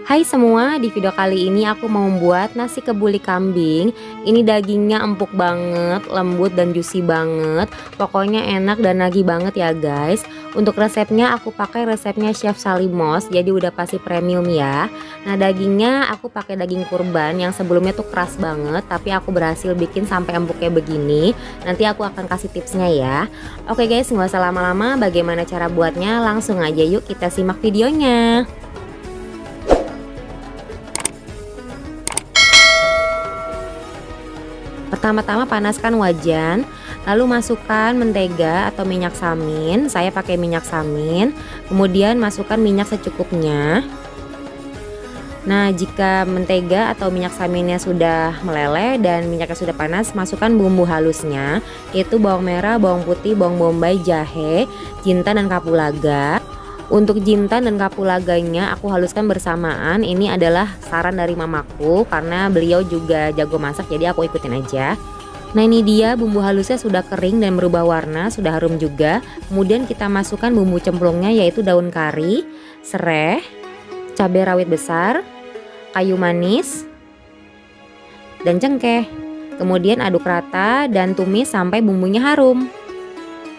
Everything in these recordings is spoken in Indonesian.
Hai semua, di video kali ini aku mau membuat nasi kebuli kambing. Ini dagingnya empuk banget, lembut dan juicy banget. Pokoknya enak dan nagih banget ya guys. Untuk resepnya aku pakai resepnya Chef Salimos, jadi udah pasti premium ya. Nah dagingnya aku pakai daging kurban yang sebelumnya tuh keras banget, tapi aku berhasil bikin sampai empuknya begini. Nanti aku akan kasih tipsnya ya. Oke guys, nggak usah lama-lama, bagaimana cara buatnya? Langsung aja yuk kita simak videonya. Pertama-tama panaskan wajan, lalu masukkan mentega atau minyak samin. Saya pakai minyak samin. Kemudian masukkan minyak secukupnya. Nah, jika mentega atau minyak saminnya sudah meleleh dan minyaknya sudah panas, masukkan bumbu halusnya, yaitu bawang merah, bawang putih, bawang bombay, jahe, jintan dan kapulaga. Untuk jintan dan kapulaganya aku haluskan bersamaan. Ini adalah saran dari mamaku karena beliau juga jago masak, jadi aku ikutin aja. Nah ini dia bumbu halusnya sudah kering dan berubah warna, sudah harum juga. Kemudian kita masukkan bumbu cemplungnya, yaitu daun kari, sereh, cabai rawit besar, kayu manis, dan cengkeh. Kemudian aduk rata dan tumis sampai bumbunya harum.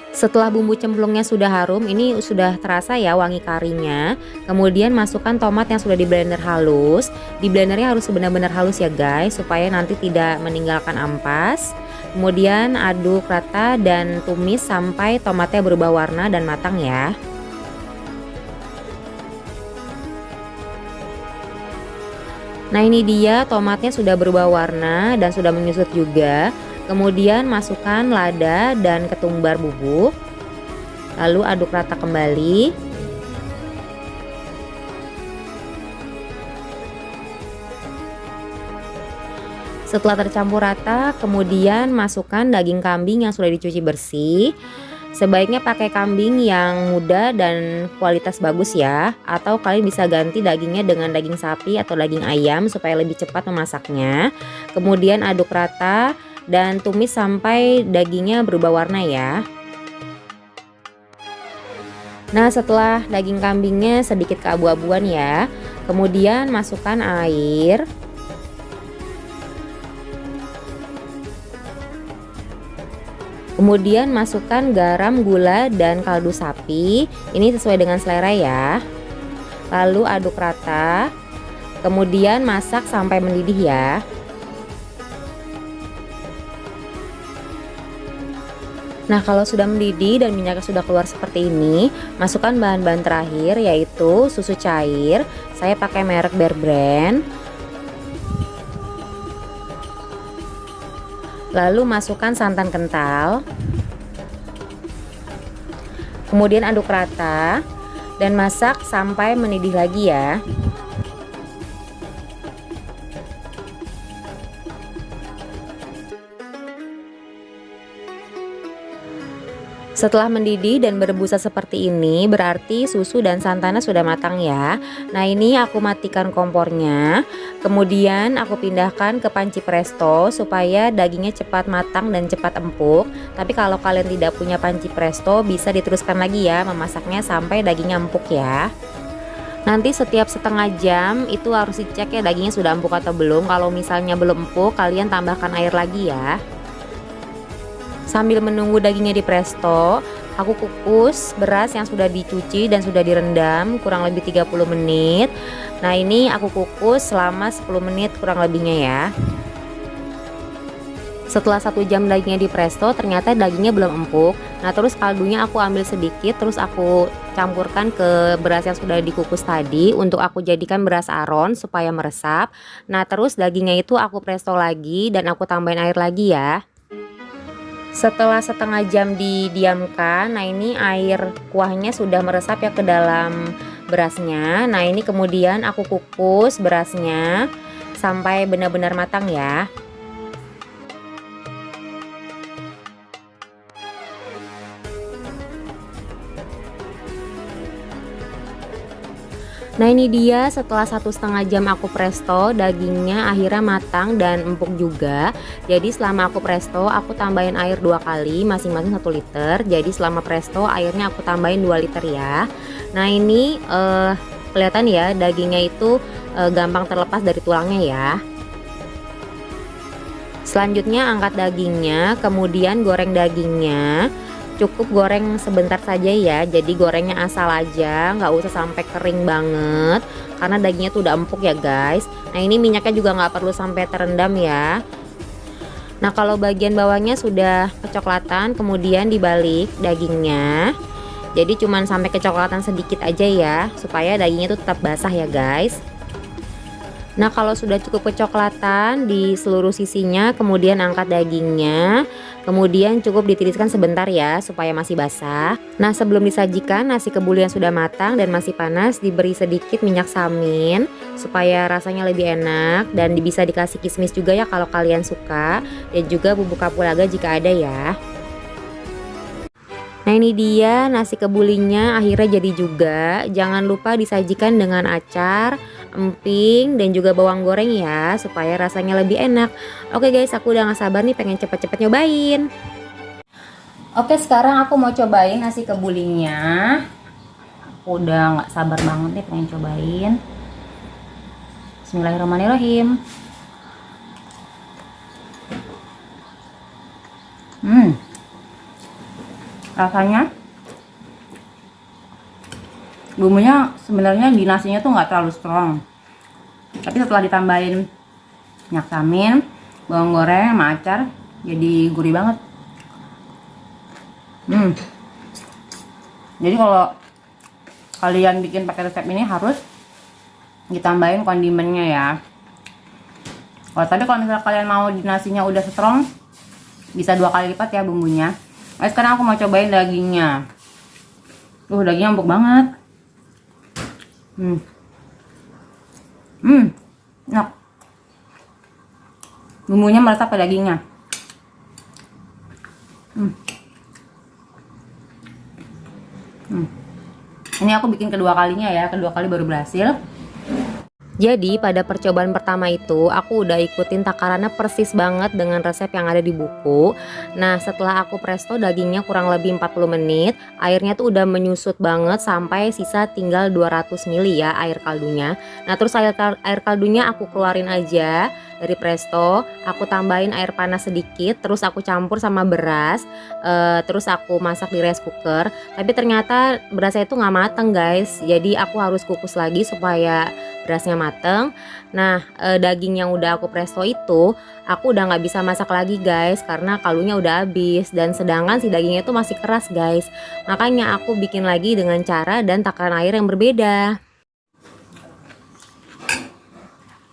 Setelah bumbu cemplungnya sudah harum, ini sudah terasa ya wangi karinya. Kemudian masukkan tomat yang sudah di blender halus. Di blendernya harus benar-benar halus ya guys, supaya nanti tidak meninggalkan ampas. Kemudian aduk rata dan tumis sampai tomatnya berubah warna dan matang ya. Nah ini dia tomatnya sudah berubah warna dan sudah menyusut juga. Kemudian masukkan lada dan ketumbar bubuk. Lalu aduk rata kembali. Setelah tercampur rata, kemudian masukkan daging kambing yang sudah dicuci bersih. Sebaiknya pakai kambing yang muda dan kualitas bagus ya, atau kalian bisa ganti dagingnya dengan daging sapi atau daging ayam supaya lebih cepat memasaknya. Kemudian aduk rata dan tumis sampai dagingnya berubah warna ya. Nah setelah daging kambingnya sedikit keabu-abuan ya, kemudian masukkan air. Kemudian masukkan garam, gula, dan kaldu sapi. Ini sesuai dengan selera ya. Lalu aduk rata. Kemudian masak sampai mendidih ya. Nah kalau sudah mendidih dan minyaknya sudah keluar seperti ini, masukkan bahan-bahan terakhir yaitu susu cair. Saya pakai merek Bear Brand. Lalu masukkan santan kental. Kemudian aduk rata dan masak sampai mendidih lagi ya. Setelah mendidih dan berbusa seperti ini, berarti susu dan santannya sudah matang ya. Nah ini aku matikan kompornya. Kemudian aku pindahkan ke panci presto supaya dagingnya cepat matang dan cepat empuk. Tapi kalau kalian tidak punya panci presto, bisa diteruskan lagi ya memasaknya sampai dagingnya empuk ya. Nanti setiap setengah jam itu harus dicek ya dagingnya sudah empuk atau belum. Kalau misalnya belum empuk, kalian tambahkan air lagi ya. Sambil menunggu dagingnya di presto, aku kukus beras yang sudah dicuci dan sudah direndam kurang lebih 30 menit. Nah ini aku kukus selama 10 menit kurang lebihnya ya. Setelah 1 jam dagingnya di presto, ternyata dagingnya belum empuk. Nah terus kaldunya aku ambil sedikit, terus aku campurkan ke beras yang sudah dikukus tadi untuk aku jadikan beras aron supaya meresap. Nah terus dagingnya itu aku presto lagi dan aku tambahin air lagi ya. Setelah setengah jam didiamkan, nah ini air kuahnya sudah meresap ya ke dalam berasnya. Nah ini kemudian aku kukus berasnya sampai benar-benar matang ya. Nah ini dia setelah 1,5 jam aku presto, dagingnya akhirnya matang dan empuk juga. Jadi selama aku presto, aku tambahin air 2 kali, masing-masing 1 liter. Jadi selama presto airnya aku tambahin 2 liter ya. Nah ini Kelihatan ya dagingnya itu gampang terlepas dari tulangnya ya. Selanjutnya angkat dagingnya, kemudian goreng dagingnya. Cukup goreng sebentar saja ya, jadi gorengnya asal aja, nggak usah sampai kering banget karena dagingnya tuh udah empuk ya guys. Nah ini minyaknya juga nggak perlu sampai terendam ya. Nah kalau bagian bawahnya sudah kecoklatan, kemudian dibalik dagingnya, jadi cuman sampai kecoklatan sedikit aja ya, supaya dagingnya tuh tetap basah ya guys. Nah kalau sudah cukup kecoklatan di seluruh sisinya, kemudian angkat dagingnya, kemudian cukup ditiriskan sebentar ya supaya masih basah. Nah sebelum disajikan, nasi kebuli yang sudah matang dan masih panas diberi sedikit minyak samin supaya rasanya lebih enak, dan bisa dikasih kismis juga ya kalau kalian suka, dan juga bubuk kapulaga jika ada ya. Nah ini dia nasi kebulinya akhirnya jadi juga. Jangan lupa disajikan dengan acar, emping, dan juga bawang goreng ya, supaya rasanya lebih enak. Oke guys, aku udah gak sabar nih pengen cepet-cepet nyobain. Oke, sekarang aku mau cobain nasi kebulinya. Aku udah gak sabar banget nih pengen cobain. Bismillahirrahmanirrahim. Rasanya bumbunya sebenarnya di nasinya tuh nggak terlalu strong, tapi setelah ditambahin minyak samin, bawang goreng, sama acar, jadi gurih banget. Jadi kalau kalian bikin pakai resep ini harus ditambahin kondimennya ya. Kalau misalnya kalian mau di nasinya udah strong, bisa 2 kali lipat ya bumbunya. Nah, sekarang aku mau cobain dagingnya. Dagingnya empuk banget. Enak. Bumbunya meresap ke dagingnya. Ini aku bikin kedua kalinya ya, kedua kali baru berhasil. Jadi pada percobaan pertama itu aku udah ikutin takarannya persis banget dengan resep yang ada di buku. Nah setelah aku presto dagingnya kurang lebih 40 menit, airnya tuh udah menyusut banget sampai sisa tinggal 200 ml ya air kaldunya. Nah terus air kaldunya aku keluarin aja dari presto, aku tambahin air panas sedikit, terus aku campur sama beras, terus aku masak di rice cooker. Tapi ternyata berasnya itu nggak mateng guys, jadi aku harus kukus lagi supaya berasnya mateng. Nah daging yang udah aku presto itu aku udah nggak bisa masak lagi guys karena kaldunya udah habis, dan sedangkan si dagingnya itu masih keras guys. Makanya aku bikin lagi dengan cara dan takaran air yang berbeda.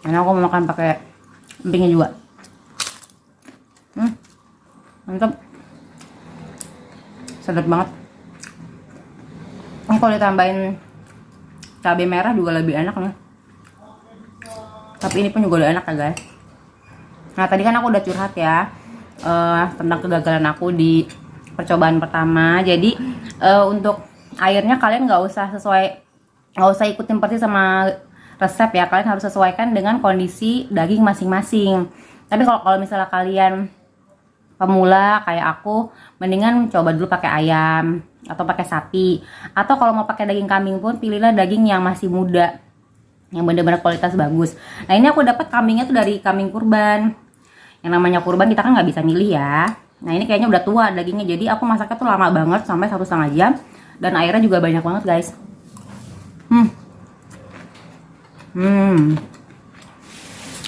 Karena aku mau makan pakai empingnya juga. Mantap, sedap banget. Ini kalau ditambahin cabai merah juga lebih enak nih. Tapi ini pun juga udah enak ya guys. Nah tadi kan aku udah curhat ya tentang kegagalan aku di percobaan pertama. Jadi untuk airnya kalian nggak usah ikutin persis sama resep ya. Kalian harus sesuaikan dengan kondisi daging masing-masing. Tapi kalau misalnya kalian pemula kayak aku, mendingan coba dulu pakai ayam atau pakai sapi. Atau kalau mau pakai daging kambing pun pilihlah daging yang masih muda, yang benar-benar kualitas bagus. Nah ini aku dapat kambingnya tuh dari kambing kurban. Yang namanya kurban kita kan nggak bisa milih ya. Nah ini kayaknya udah tua dagingnya, jadi aku masaknya tuh lama banget sampai 1,5 jam, dan airnya juga banyak banget guys.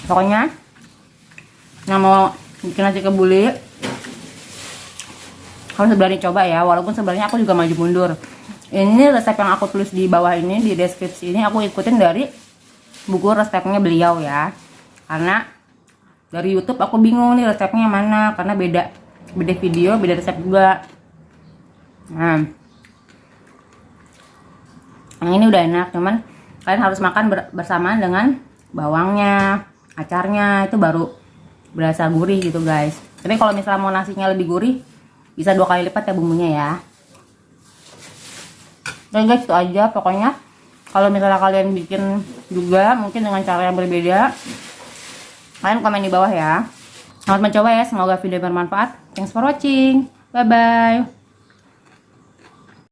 Pokoknya yang mau bikin nasi kebuli harus berani coba ya, walaupun sebenarnya aku juga maju mundur. Ini resep yang aku tulis di bawah ini, di deskripsi ini aku ikutin dari buku resepnya beliau ya, karena dari YouTube aku bingung nih resepnya mana, karena beda video, beda resep juga. Nah yang ini udah enak, cuman kalian harus makan bersamaan dengan bawangnya, acarnya, itu baru berasa gurih gitu guys. Tapi kalau misalnya mau nasinya lebih gurih, bisa 2 kali lipat ya bumbunya ya. Dan guys itu aja pokoknya. Kalau misalnya kalian bikin juga mungkin dengan cara yang berbeda, kalian komen di bawah ya. Selamat mencoba ya, semoga video bermanfaat. Thanks for watching, bye bye.